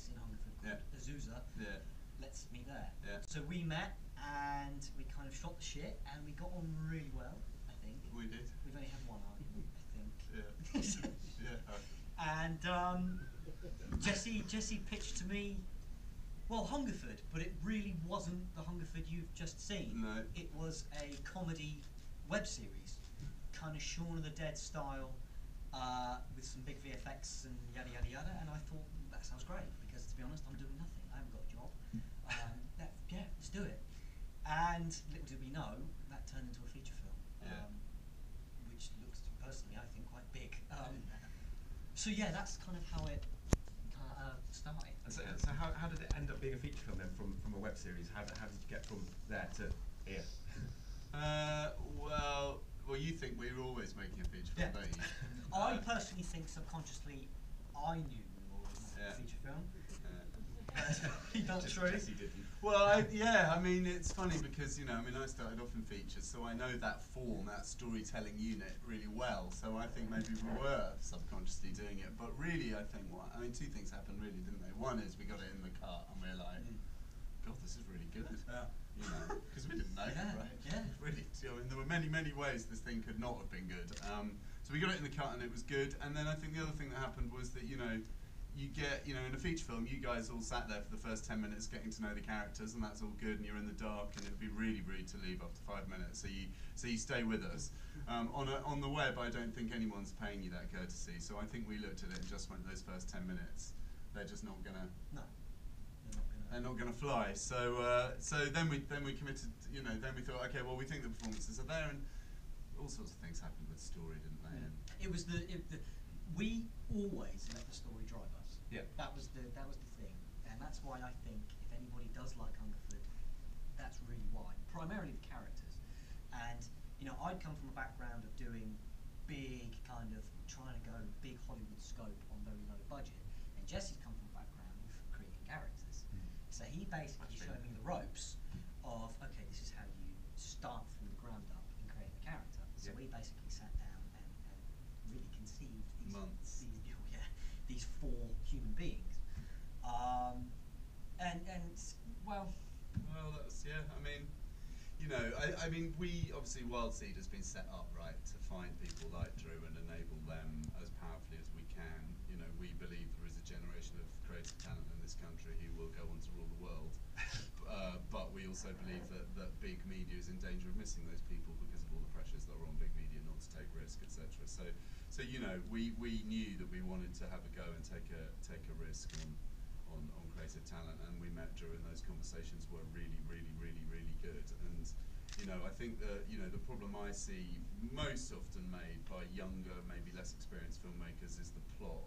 place in Hungerford called Azusa. Yeah. Let's meet there. Yeah. So we met and we kind of shot the shit and we got on really well, I think. We did. We've only had one argument, I think. Yeah. Yeah. And Jesse pitched to me, well, Hungerford, but it really wasn't the Hungerford you've just seen. No. It was a comedy web series, kind of Shaun of the Dead style, with some big VFX and yada yada yada. And I thought that sounds great because, to be honest, I'm doing nothing. I haven't got a job. Yeah, let's do it. And little did we know that turned into a feature film, which looks personally, I think, quite big. So yeah, that's kind of how it started. And so how did it end up being a feature film then, from a web series? How did you get from there to here? Well, you think we were always making a feature film, don't you? I personally think subconsciously I knew we were always making a feature film. Not true. Well, I mean, it's funny because, you know, I mean, I started off in features, so I know that form, that storytelling unit really well. So I think maybe we were subconsciously doing it. But really, I think, two things happened really, didn't they? One is we got it in the car and we're like, God, this is really good. You know, because we didn't know, right? Yeah. Really, I mean, there were many, many ways this thing could not have been good. So we got it in the cut and it was good. And then I think the other thing that happened was that, you know, you get, you know, in a feature film, you guys all sat there for the first 10 minutes getting to know the characters, and that's all good, and you're in the dark, and it would be really rude to leave after 5 minutes. So you stay with us. On the web, I don't think anyone's paying you that courtesy. So I think we looked at it and just went, those first 10 minutes, they're just not gonna. No. They're not going to fly. So then we committed. You know, then we thought, okay, well, we think the performances are there, and all sorts of things happened with story, didn't they? And it was we always let the story drive us. Yeah. That was the thing, and that's why I think if anybody does like Hungerford, that's really why. Primarily the characters, and you know, I'd come from a background of doing big kind of trying to go big Hollywood scope on very low budget, and Jesse's come from a background of creating characters. So he basically showed me the ropes of, okay, this is how you start from the ground up and create a character. So we basically sat down and really conceived these 4 human beings. Well, that's, I mean, you know, I mean, we obviously Wildseed has been set up, right, to find people like Drew and enable them as powerfully as we can. You know, we believe there is a generation of creative talent in this country who will go on to rule the world. But we also believe that big media is in danger of missing those people because of all the pressures that are on big media not to take risk, etc. So you know, we knew that we wanted to have a go and take a risk on creative talent, and we met Drew, and those conversations were really, really, really, really good. And you know, I think that, you know, the problem I see most often made by younger, maybe less experienced filmmakers is the plot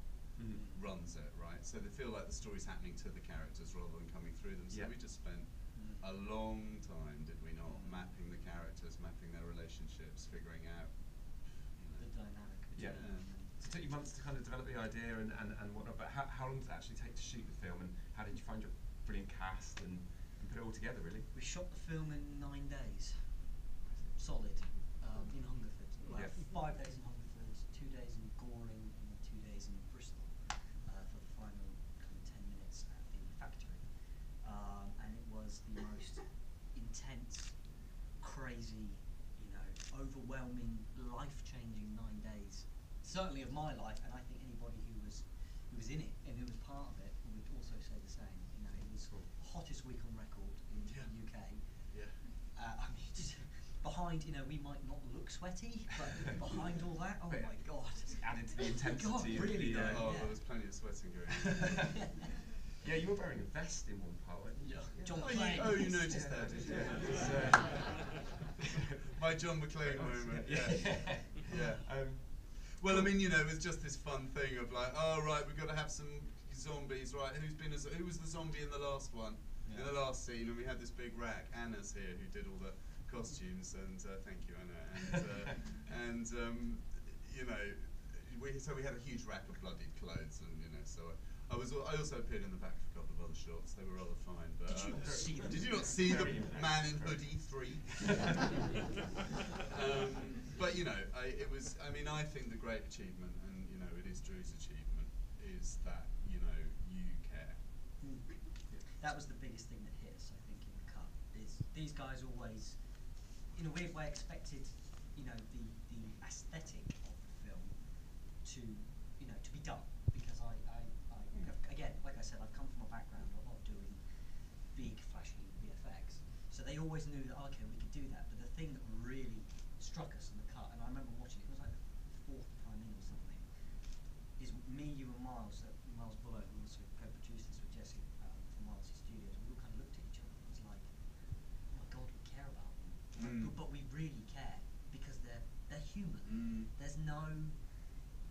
runs it, right? So they feel like the story's happening to the characters rather than coming through them. So we just spent a long time, did we not, mapping the characters, mapping their relationships, figuring out, you know, the dynamic. Yeah. So it took you months to kind of develop the idea and whatnot, but how long did it actually take to shoot the film, and how did you find your brilliant cast and put it all together, really? We shot the film in 9 days, solid, in Hungerford. Well, 5 days in Hungerford, 2 days in Goring, and then 2 days in Bristol for the final kind of 10 minutes at the factory. And it was the most intense, crazy, you know, overwhelming, life-changing 9 days, certainly of my life, and I think anybody who was in it and who was part of it would also say the same. You know, it was the hottest week on record in the UK. Yeah. I mean, just behind, you know, we might not look sweaty, but behind all that, oh my God. Added to the intensity. God, really, of the, there was plenty of sweating going on. Yeah, you were wearing a vest in one part, weren't you? John McClane. You noticed that, did you? My John McClane moment. Yeah. Well, I mean, you know, it was just this fun thing of like, oh right, we've got to have some zombies, right? Who was the zombie in the last one? In the last scene, and we had this big rack. Anna's here, who did all the costumes, and thank you, Anna. And you know, so we had a huge rack of bloodied clothes, and you know, so I also appeared in the back of a couple of other shots. They were rather fine, but did you not see them? Did you not see the Man in Hoodie 3? But you know, I mean, I think the great achievement, and you know, it is Drew's achievement, is that, you know, you care. that was the biggest thing that hit us, I think, in the cut. Is these guys always, in a weird way, expected, you know, the aesthetic of the film to, you know, to be done, because I again, like I said, I've come from a background of doing big, flashy VFX, so they always knew that, okay, we could do that. But the thing that really struck us in the cut, and I remember watching it, it was like the fourth time in or something, is me, you, and Miles Bullock, who also co-produced this with Jesse from Miles Studios. We all kind of looked at each other and it was like, oh my god, we care about them, but we really care because they're human. There's no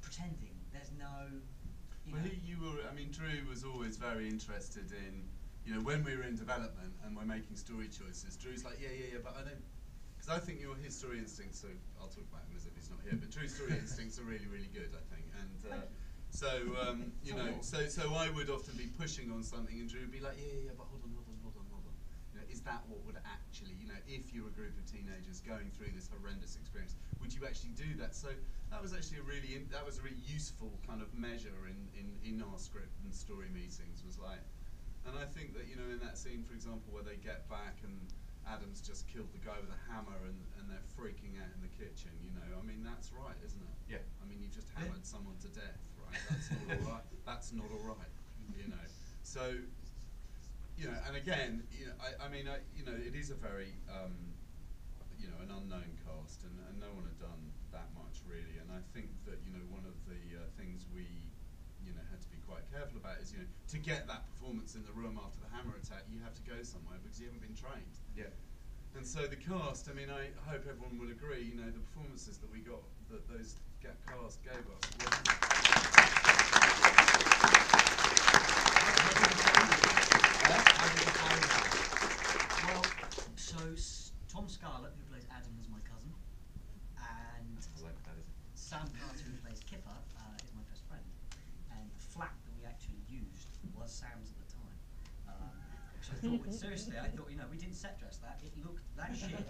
pretending. There's no. I mean, Drew was always very interested in, you know, when we were in development and we're making story choices, Drew's like, yeah, but I don't, because I think his story instincts, so I'll talk about him as if he's not here, but Drew's story instincts are really, really good, I think, and so, you know, so I would often be pushing on something and Drew would be like, yeah, but hold on. You know, is that what would actually, you know, if you're a group of teenagers going through this horrendous experience, would you actually do that? So that was actually a really useful kind of measure in our script and story meetings, was like, and I think that, you know, in that scene, for example, where they get back and Adam's just killed the guy with a hammer and they're freaking out in the kitchen, you know, I mean, that's right, isn't it? Yeah. I mean, you've just hammered someone to death, right? That's not all right. That's not all right, you know. So, you know, and again, you know, I mean, you know, it is a very, you know, an unknown cast, and no one had done that much really. And I think that, you know, one of the things we, you know, had to be quite careful about is, you know, to get that performance in the room after the hammer attack, you have to go somewhere because you haven't been trained. Yeah. And so the cast, I mean, I hope everyone will agree, you know, the performances that we got, that those cast gave us. Well, so Tom Scarlett, who plays Adam, is my cousin, and Sam Carter, who plays Kipper, is my best friend. And the flat that we actually used was Sam's at the time. So I thought, seriously, you know, we didn't set dress that. It looked that shit.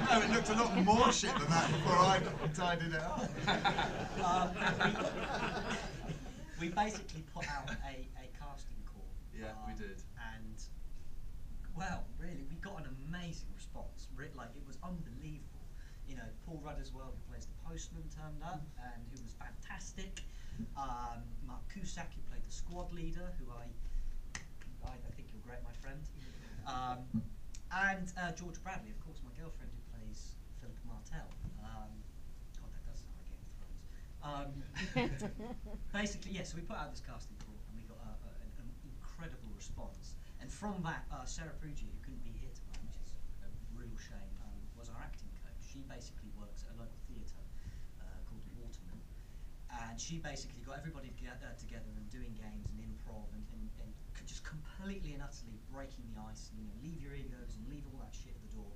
No, it looked a lot more shit than that before I tidied it up. We basically put out a casting call. Yeah, we did. And, well, really, we got an amazing response. Like, it was unbelievable. You know, Paul Rudd as well, who plays the postman, turned up, and who was fantastic. Mark Cusack, who played the squad leader, who I think you're great, my friend. And George Bradley, of course, my girlfriend, who plays Philippa Martell. God, that does sound like Game of Thrones. Basically, yeah, so we put out this casting call and we got an incredible response. And from that, Sarah Prugi, who couldn't be here tonight, which is a real shame, was our acting coach. She basically works at a local theatre called the Waterman. And she basically got everybody together and doing games and improv and just completely and utterly breaking the ice. And, you know, leave your egos and leave all that shit at the door.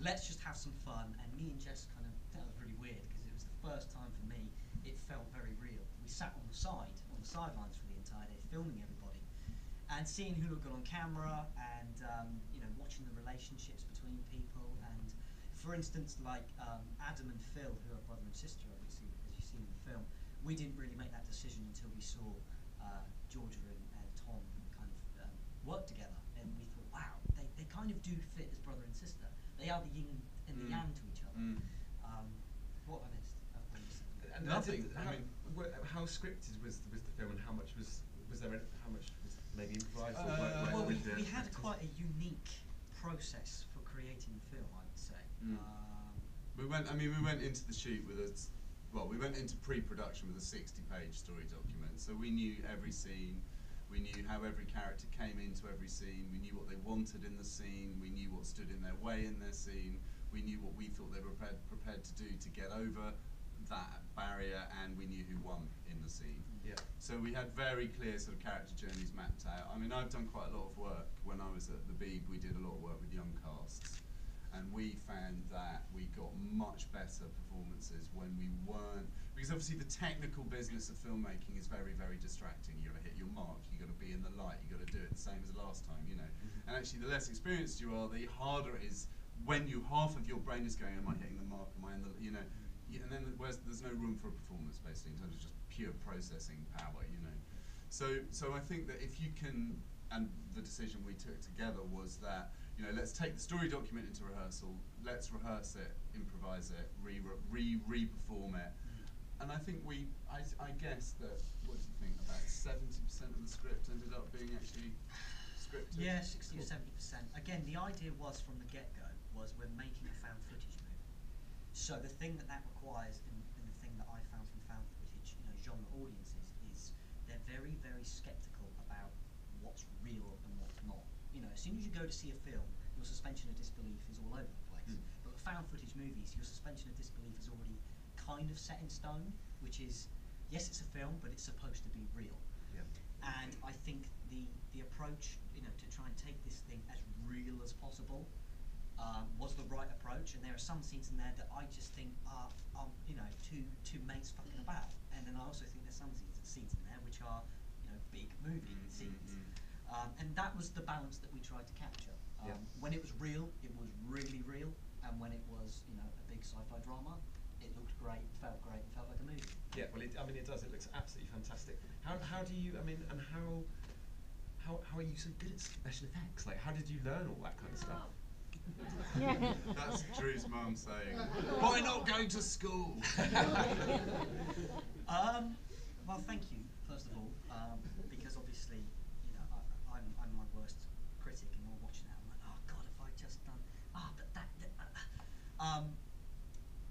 Let's just have some fun. And me and Jess kind of, that was really weird because it was the first time for me it felt very real. We sat on the sidelines for the entire day, filming everybody, and seeing who looked good on camera, and you know, watching the relationships between people. And for instance, like Adam and Phil, who are brother and sister, obviously, as you see in the film, we didn't really make that decision until we saw Georgia and Tom kind of work together, and we thought, wow, they kind of do fit as brother and sister. They are the yin and the yang to each other. What have I missed? And Nothing. How scripted was the film, and how much was maybe improvised? Well, we had quite a unique process for creating the film, I would say. We went into the shoot with we went into pre-production with a 60-page story document. So we knew every scene, we knew how every character came into every scene, we knew what they wanted in the scene, we knew what stood in their way in their scene, we knew what we thought they were prepared to do to get over that barrier, and we knew who won in the scene. Yeah. So we had very clear sort of character journeys mapped out. I mean, I've done quite a lot of work. When I was at the Beeb, we did a lot of work with young casts, and we found that we got much better performances when we weren't, because obviously the technical business of filmmaking is very, very distracting. You gotta hit your mark, you gotta be in the light, you gotta do it the same as the last time, you know. And actually the less experienced you are, the harder it is when half of your brain is going, am I hitting the mark, am I in the, you know. And then there's no room for a performance, basically, in terms of just pure processing power, you know. So I think that if you can and the decision we took together was that, you know, let's take the story document into rehearsal, let's rehearse it, improvise it, re-perform it. And I think I guess that, what do you think, about 70% of the script ended up being actually scripted? Yeah, 60 or 70%. Again, the idea was from the get-go, was we're making a found footage movie. So the thing that requires, and the thing that I found from found footage, you know, genre audiences, is they're very, very skeptical about what's real and what's not. You know, as soon as you go to see a film, your suspension of disbelief is all over the place. But with found footage movies, your suspension of disbelief is already kind of set in stone, which is, yes, it's a film, but it's supposed to be real. Yeah. And I think the approach, you know, to try and take this thing as real as possible was the right approach. And there are some scenes in there that I just think are you know, two mates fucking about. And then I also think there's some scenes in there which are, you know, big movie scenes. And that was the balance that we tried to capture. When it was real, it was really real, and when it was, you know, a big sci-fi drama, it looked great, felt like a movie. Yeah, well, I mean, it does. It looks absolutely fantastic. How do you? I mean, and how are you so good at special effects? Like, how did you learn all that kind of stuff? That's Drew's mum saying, "Why not going to school?" Well, thank you first of all, because obviously, you know, I'm my worst critic, and I'm watching that. I'm like, oh God, if I just done, but that.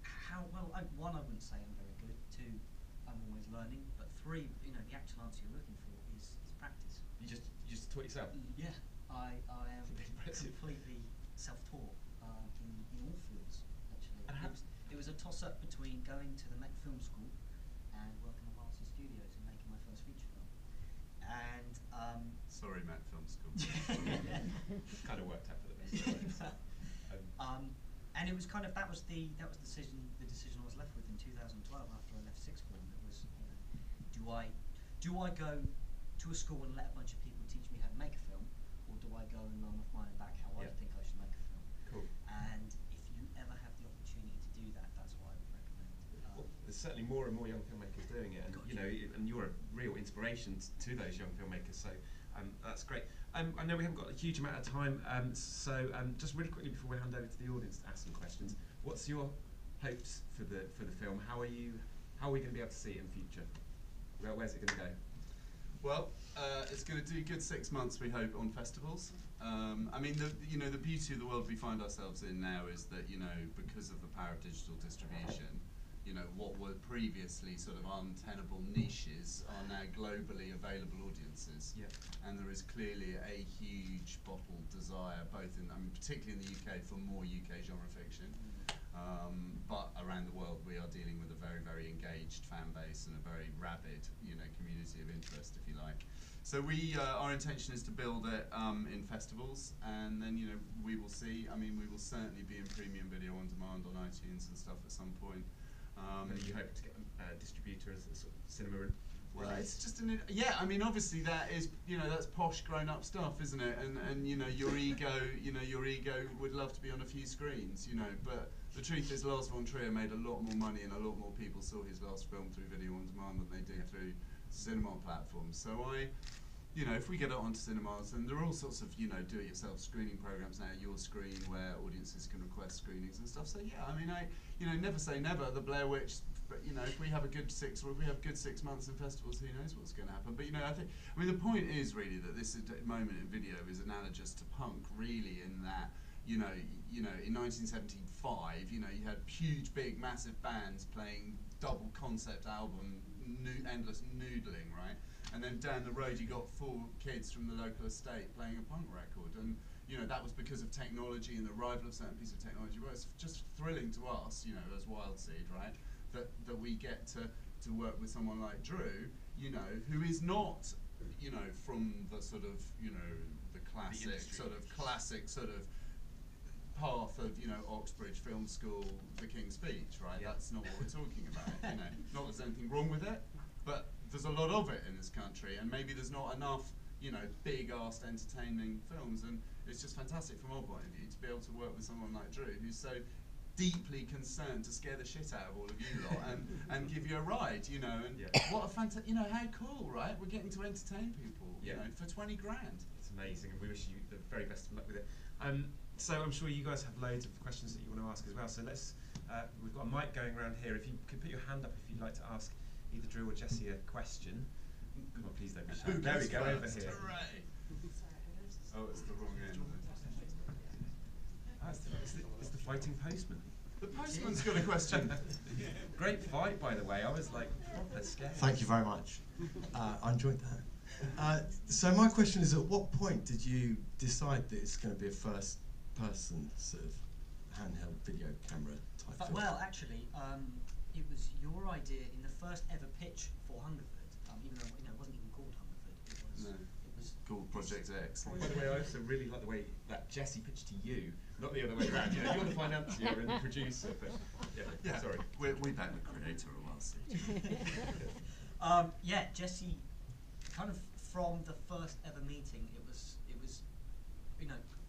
How well? One, I wouldn't say I'm very good. Two, I'm always learning. But three, you know, the actual answer you're looking for is practice. You just taught yourself. Yeah, I am completely self-taught in all fields, actually. And It was a toss-up between going to the Met Film School and working at Wilson Studios and making my first feature film. And Sorry, Met Film School. Kind of worked out for the best. and it was kind of that was the decision I was left with in 2012 after I left sixth form. It was, you know, do I go to a school and let a bunch of people teach me how to make a film, or do I go and run off my own back how I think I should make a film? Cool. And if you ever have the opportunity to do that, that's what I would recommend. Well, there's certainly more and more young filmmakers doing it, and you know, and you're a real inspiration to those young filmmakers. So that's great. I know we haven't got a huge amount of time, so just really quickly before we hand over to the audience to ask some questions, what's your hopes for the film? How are we going to be able to see it in the future? Where's it going to go? Well, it's going to do a good 6 months, we hope, on festivals. I mean, the beauty of the world we find ourselves in now is that, you know, because of the power of digital distribution, you know, what were previously sort of untenable niches are now globally available audiences. Yeah. And there is clearly a huge bottled desire, both in, I mean, particularly in the UK, for more UK genre fiction. But around the world, we are dealing with a very, very engaged fan base and a very rabid, you know, community of interest, if you like. So our intention is to build it in festivals, and then, you know, we will see. I mean, we will certainly be in premium video on demand on iTunes and stuff at some point. And you hope to get a distributor as a sort of cinema. Well, it's just I mean, obviously that is, you know, that's posh grown-up stuff, isn't it? And you know, your ego would love to be on a few screens, you know. But the truth is, Lars von Trier made a lot more money, and a lot more people saw his last film through video on demand than they did through cinema platforms. So you know, if we get it onto cinemas, and there are all sorts of, you know, do-it-yourself screening programs now, Your Screen, where audiences can request screenings and stuff. So yeah, I mean, you know, never say never. The Blair Witch, but you know, if we have a good 6 months in festivals, who knows what's going to happen? But you know, I mean, the point is really that this moment in video is analogous to punk, really, in that, you know, in 1975, you know, you had huge, big, massive bands playing double concept album, endless noodling, right? And then down the road, you got 4 kids from the local estate playing a punk record, and you know, that was because of technology and the arrival of certain pieces of technology. Well, it's just thrilling to us, you know, as Wild Seed, right? That we get to work with someone like Drew, you know, who is not, you know, from the sort of, you know, the classic sort of path of, you know, Oxbridge Film School, The King's Speech, right? Yeah. That's not what we're talking about, you know. Not that there's anything wrong with it, but there's a lot of it in this country, and maybe there's not enough, you know, big-arsed entertaining films, and it's just fantastic from our point of view to be able to work with someone like Drew, who's so deeply concerned to scare the shit out of all of you lot and give you a ride, you know, and what a fantastic, you know, how cool, right? We're getting to entertain people, you know, for 20 grand. It's amazing, and we wish you the very best of luck with it. So I'm sure you guys have loads of questions that you want to ask as well. So let's, we've got a mic going around here. If you could put your hand up if you'd like to ask either Drew or Jessie a question. Come on, please don't be shy. There we go, over here. Hooray. Oh, it's the wrong end. Oh, it's the fighting postman. The postman's got a question. Great fight, by the way. I was like proper scared. Thank you very much. I enjoyed that. So my question is, at what point did you decide that it's going to be a first-person sort of handheld video camera type film? Well, actually, it was your idea in the first ever pitch for Hungerford, even though it wasn't even called Hungerford. It was Called Project X. By the way, I also really like the way that Jessie pitched to you, not the other way around. You know, you're the financier and the producer, but yeah. Sorry. We back the creator a while, see. Yeah, Jessie, kind of from the first ever meeting, it was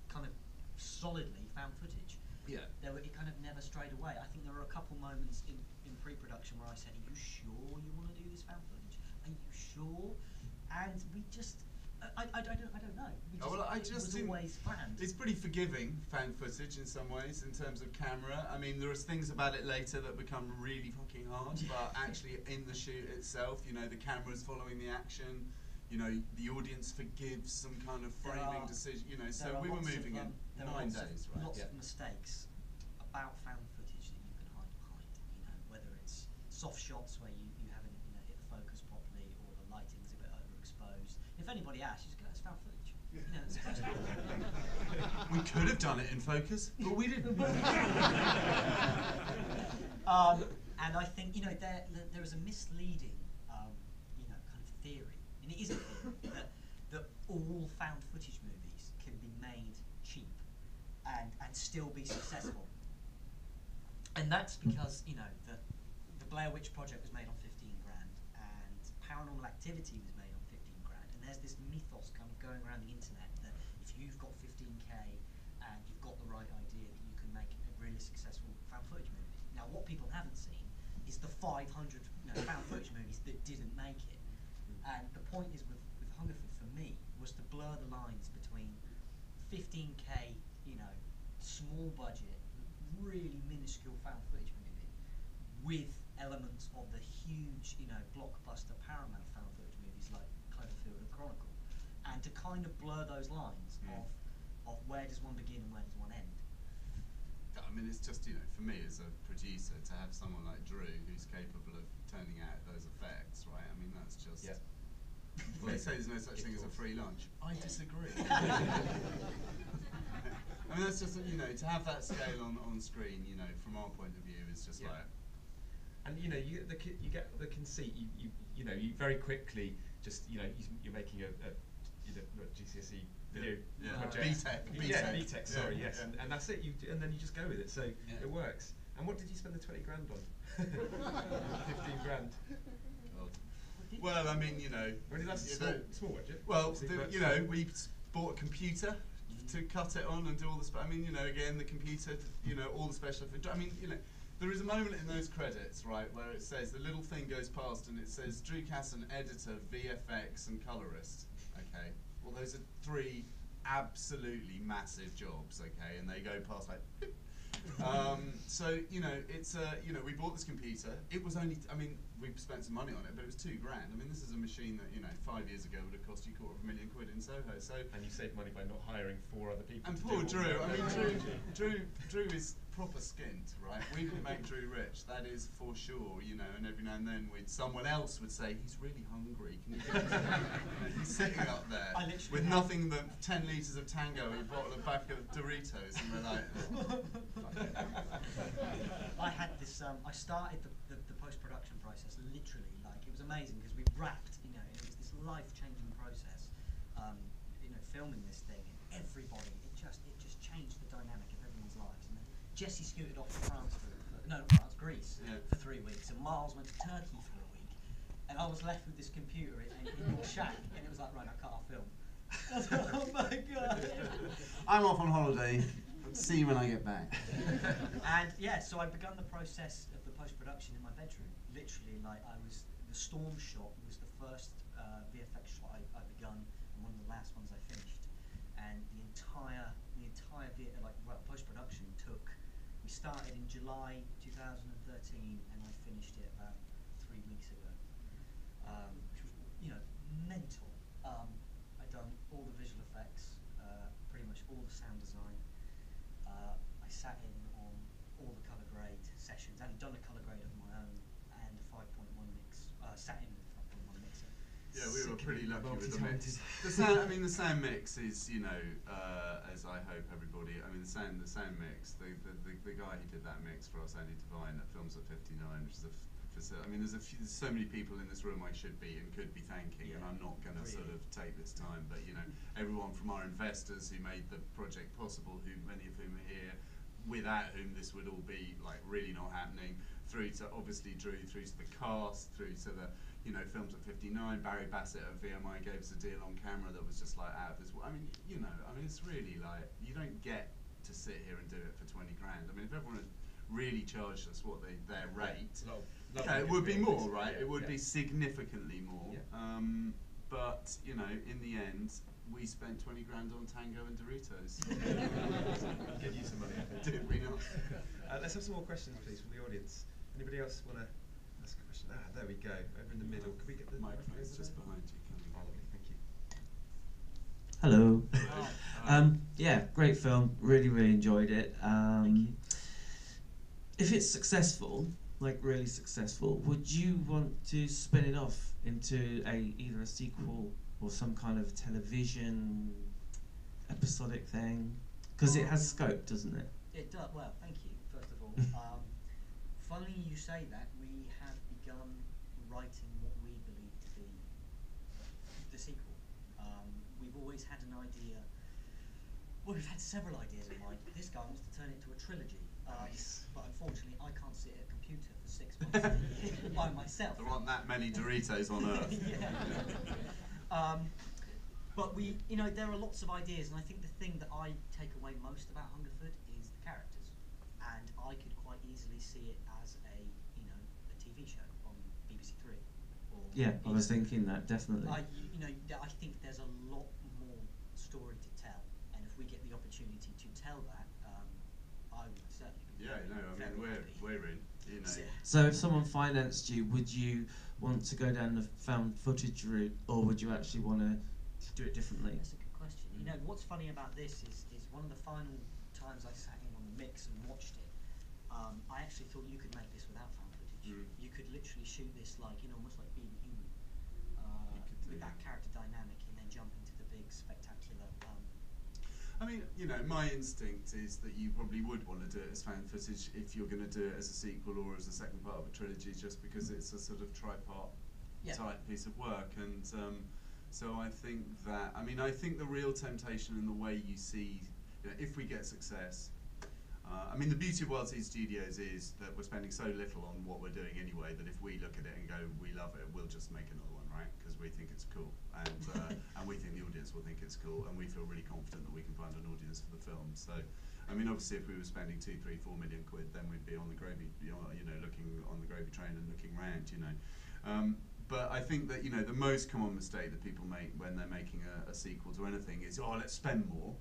kind of solidly found footage. Yeah. It kind of never strayed away. I think there were a couple moments in pre-production where I said, "Are you sure you want to do this found footage? Are you sure?" And we just, I don't know. It was always planned. It's pretty forgiving, found footage in some ways, in terms of camera. I mean, there's things about it later that become really fucking hard, but actually in the shoot itself, the camera's following the action, the audience forgives some kind of framing decision, so we were moving in 9 days, right? Lots of mistakes about found footage that you can hide behind, whether it's soft shots where you haven't hit the focus properly, or the lighting's a bit overexposed. If anybody asks, you just go, "It's found footage." It's found footage. We could have done it in focus, but we didn't. And I think there is a misleading kind of theory, and it is a theory that all found footage movies can be made cheap and still be successful. And that's because the Blair Witch Project was made on 15 grand, and Paranormal Activity was made on 15 grand, and there's this mythos kind of going around the internet that if you've got 15k and you've got the right idea, that you can make a really successful found footage movie. Now, what people haven't seen is the 500 found footage movies that didn't make it. And the point is with Hungerford, for me, was to blur the lines between 15k, small budget, really minuscule found footage movie, with elements of the huge, blockbuster Paramount found footage movies like Cloverfield and Chronicle, and to kind of blur those lines of where does one begin and where does one end. I mean, it's just, for me as a producer, to have someone like Drew who's capable of turning out those effects, right? I mean, that's just... Yeah. Well, they say there's no such thing as a free lunch. I disagree. I mean, that's just, to have that scale on screen, from our point of view, is just like... And you get the conceit. You very quickly just you're making a GCSE video project. BTEC. Sorry, yes, yeah. And that's it. And then you just go with it. So it works. And what did you spend the 20 grand on? 15 grand. Well, I mean, Well, that's small budget. Well, we bought a computer to cut it on and do all the. I mean, again, the computer, all the special effects. I mean, there is a moment in those credits, right, where it says the little thing goes past and it says Drew CASSON, editor, VFX, and colorist. Okay. Well, those are 3 absolutely massive jobs. Okay, and they go past like. So it's we bought this computer. It was only, we spent some money on it, but it was 2 grand. I mean, this is a machine that 5 years ago would have cost you £250,000 in Soho. So and you saved money by not hiring 4 other people. And to poor do Drew. all I the mean, Drew is proper skint, right? We didn't make Drew rich. That is for sure. And every now and then someone else would say he's really hungry. Can you get he's sitting up there with nothing but 10 litres of Tango and a bottle of back of Doritos, and we're like. I had this. I started the post-production process literally it was amazing because we wrapped. It was this life-changing process. Filming this thing, and everybody. It just changed the dynamic of everyone's lives. And then Jessie scooted off to France Greece for 3 weeks, and Miles went to Turkey for a week, and I was left with this computer in your shack, and it was like, right, I cut our film. I was like, oh my god. I'm off on holiday. See you when I get back. And so I'd begun the process of the post-production in my bedroom. Literally, the storm shot was the first VFX shot I begun, and one of the last ones I finished. and the entire post-production took. We started in July 2013, and I finished it about 3 weeks ago, which was, mental. I done all the visual effects, pretty much all the sound design. I sat in on all the colour grade sessions, and done a colour grade of my own, and a 5.1 mix. Sat in with a 5.1 mixer. Yeah, we were pretty lucky with the mix. Multi-talented. The sound mix is, as I hope everybody. I mean, the sound mix. The guy who did that mix for us, Andy Devine, at Films at 59, which is I mean, there's so many people in this room I should be and could be thanking, and I'm not going to sort of take this time, but everyone from our investors who made the project possible, many of whom are here, without whom this would all be like really not happening, through to obviously Drew, through to the cast, through to the Films at 59. Barry Bassett at VMI gave us a deal on camera that was just like out of this world. I mean, it's really like, you don't get to sit here and do it for 20 grand. I mean, if everyone had really charged us what their rate, it would be more, right? Yeah, it would be significantly more. Yeah. But in the end, we spent 20 grand on Tango and Doritos. Good use of money, I think. Did we not? Let's have some more questions, please, from the audience. Anybody else want to ask a question? There we go, over in the middle. Could we get the Microphone's just behind you. Oh, lovely, thank you. Hello. Yeah, great film. Really, really enjoyed it. Thank you. If it's successful, like really successful, would you want to spin it off into either a sequel or some kind of television episodic thing? Because it has scope, doesn't it? It does. Well, thank you, first of all. Funny you say that. We have begun writing what we believe to be the sequel. We've always had an idea. Well, we've had several ideas in mind. This guy wants to turn it into a trilogy. Nice. But unfortunately, I can't sit at a computer for 6 months by myself. There aren't that many Doritos on Earth. Yeah. But there are lots of ideas, and I think the thing that I take away most about Hungerford is the characters, and I could quite easily see it as a TV show on BBC Three. Or Yeah, I was thinking that, definitely. I think there's a lot more story to tell, and if we get the opportunity to tell that, I would certainly be. Yeah, we're in. So if someone financed you, would you want to go down the found footage route, or would you actually want to do it differently? That's a good question. What's funny about this is one of the final times I sat in on the mix and watched it, I actually thought you could make this without found footage. You could literally shoot this almost like Being Human, with that character dynamic, and then jump into the big spectacular. I mean, my instinct is that you probably would want to do it as found footage if you're going to do it as a sequel or as a second part of a trilogy, just because it's a sort of tripart type piece of work. And so I think that, I think the real temptation in the way you see, if we get success, the beauty of Wild Seed Studios is that we're spending so little on what we're doing anyway that if we look at it and go, we love it, we'll just make another one, right? Because we think it's cool, and we think the audience will think it's cool, and we feel really confident that we can find an audience for the film. So, obviously, if we were spending 2, 3, 4 million quid, then we'd be on the gravy, looking on the gravy train and looking round, But I think that the most common mistake that people make when they're making a sequel to anything is, let's spend more.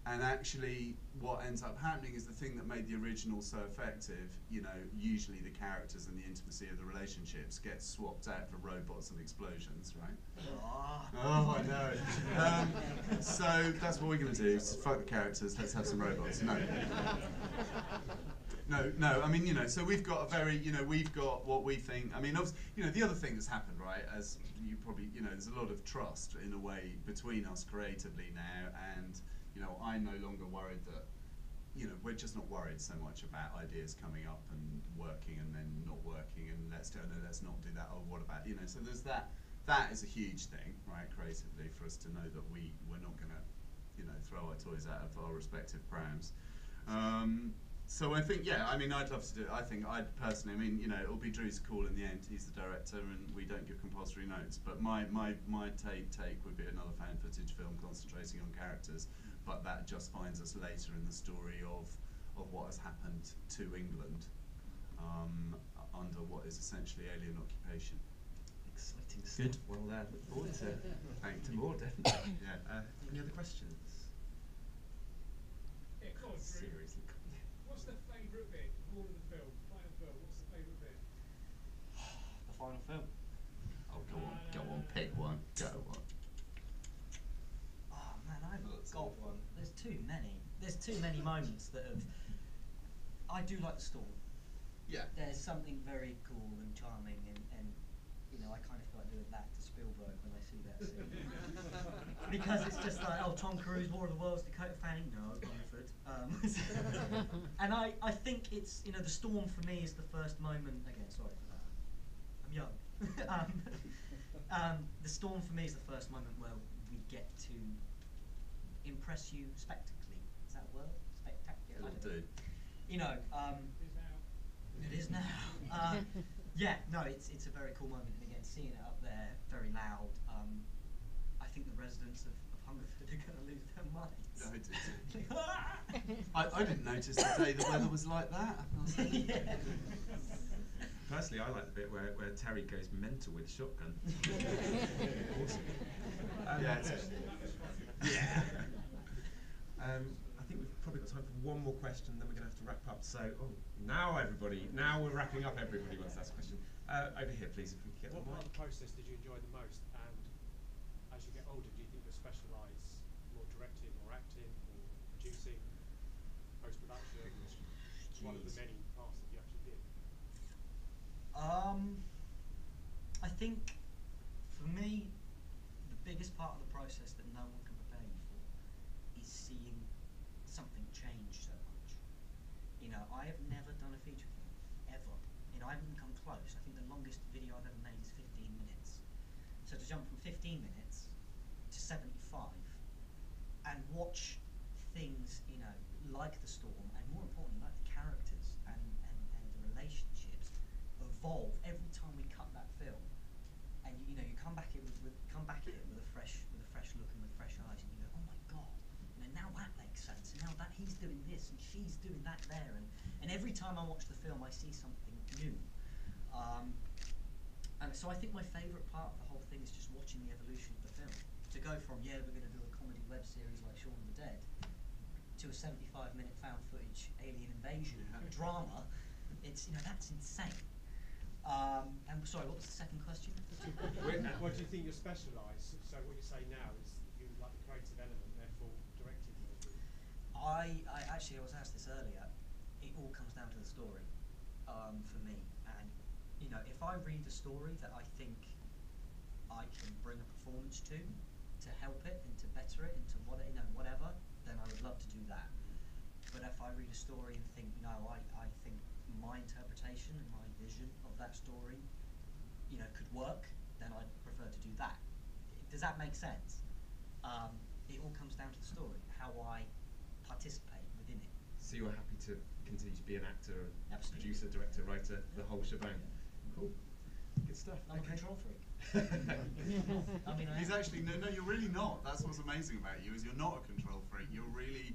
And actually, what ends up happening is the thing that made the original so effective, usually the characters and the intimacy of the relationships gets swapped out for robots and explosions, right? Oh, I know. So that's what we're going to do, is fuck the characters, let's have some robots. No. So we've got a very, we've got what we think. The other thing that's happened, right, as you probably, there's a lot of trust in a way between us creatively now, and I'm no longer worried that, we're just not worried so much about ideas coming up and working and then not working, and let's not do that, or what about, so there's that is a huge thing, right, creatively, for us to know that we're not going to, throw our toys out of our respective prams. So I think, I'd love to do it. I think I'd personally, it'll be Drew's call in the end. He's the director, and we don't give compulsory notes. But my take would be another found footage film concentrating on characters, but that just finds us later in the story of what has happened to England under what is essentially alien occupation. Exciting stuff. Good. Well, look forward to Thank to you. more, definitely. Yeah. Any other questions? Go on, Drew. Seriously. What's the favourite bit of all of the film? Final film. What's the favourite bit? The final film. Oh, go on, pick one. Go on. Oh man, I haven't That's got awful. one. There's too many. There's too many moments that have. I do like the storm. Yeah. There's something very cool and charming, and you know, I kind of feel like doing that to Spielberg when I see that scene. Because it's just like, oh, Tom Cruise, War of the Worlds, Dakota Fanning, no, Hungerford. And I think it's, you know, the storm for me is the first moment, again, sorry for that, I'm young. The storm for me is the first moment where we get to impress you spectacly. Is that a word? Spectacular? I It'll don't know. do. You know, Is now. it is now. Yeah, no, it's a very cool moment, and again, seeing it up there, very loud. I think the residents of Hungerford are going to lose their minds. I did too. Like, "Ah!" I didn't notice the day the weather was like that. I was like, Yeah. Personally, I like the bit where Terry goes mental with shotgun. Awesome. yeah, it's Yeah. I think we've probably got time for one more question, then we're going to have to wrap up. So, now we're wrapping up. Everybody wants to ask a question. Over here, please, if we could get What the part of mic. the process did you enjoy the most? And as you get older, do you think you'll specialise more directing or acting or producing, post-production? One of the many parts that you actually did. I think for me, the biggest part of the process that no one can prepare you for is seeing something change so much. You know, I have never done a feature film, ever. You know, I haven't even come close. I think the longest video I've ever made is 15 minutes. So to jump from 15 minutes to 75 and watch things, you know, like the storm, and more importantly, like the characters and the relationships evolve every time we cut that film. And you know, you come back at it with a fresh look and with fresh eyes, and you go, oh my god, you know, now that makes sense, and now that he's doing this and she's doing that there, and every time I watch the film I see something new. And so I think my favourite part of the whole thing is just watching the evolution of the film. To go from, yeah, we're going to do a comedy web series like Shaun of the Dead, to a 75-minute found footage alien invasion drama, it's, you know, that's insane. And sorry, what was the second question? What do you think you're specialised? So what you say now is you like the creative element, therefore directing more. I actually, I was asked this earlier. It all comes down to the story, for me. And you know, if I read a story that I think I can bring a performance to help it and to better it into whatever, then I would love to do that. But if I read a story and think, no, I think my interpretation and my vision of that story, you know, could work, then I'd prefer to do that. Does that make sense? It all comes down to the story, how I participate within it. So you're happy to continue to be an actor, and Absolutely. producer, director, writer, the whole shebang? Cool. Good stuff. I'm a Okay. control freak. I mean, He's actually no, you're really not. That's what's amazing about you, is you're not a control freak. You're really,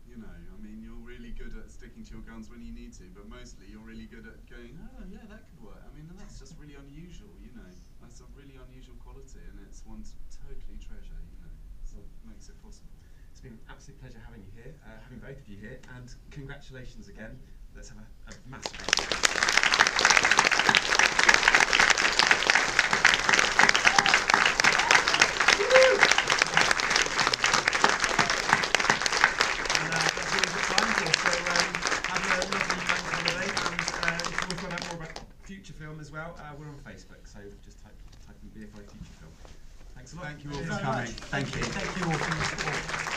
you know, I mean, you're really good at sticking to your guns when you need to, but mostly you're really good at going, oh yeah, that could work. I mean, and that's just really unusual, you know. That's a really unusual quality, and it's one to totally treasure, you know. So it makes it possible. It's been an absolute pleasure having you here, having both of you here, and congratulations again. Let's have a massive round of applause. And that's all we've got time for, so have a lovely bank holiday, and if you want to find out more about future film as well, we're on Facebook, so just type in BFI Future Film. Thanks a lot. Thank you all Thank you for so coming. much. Thank you. Thank you all for your support.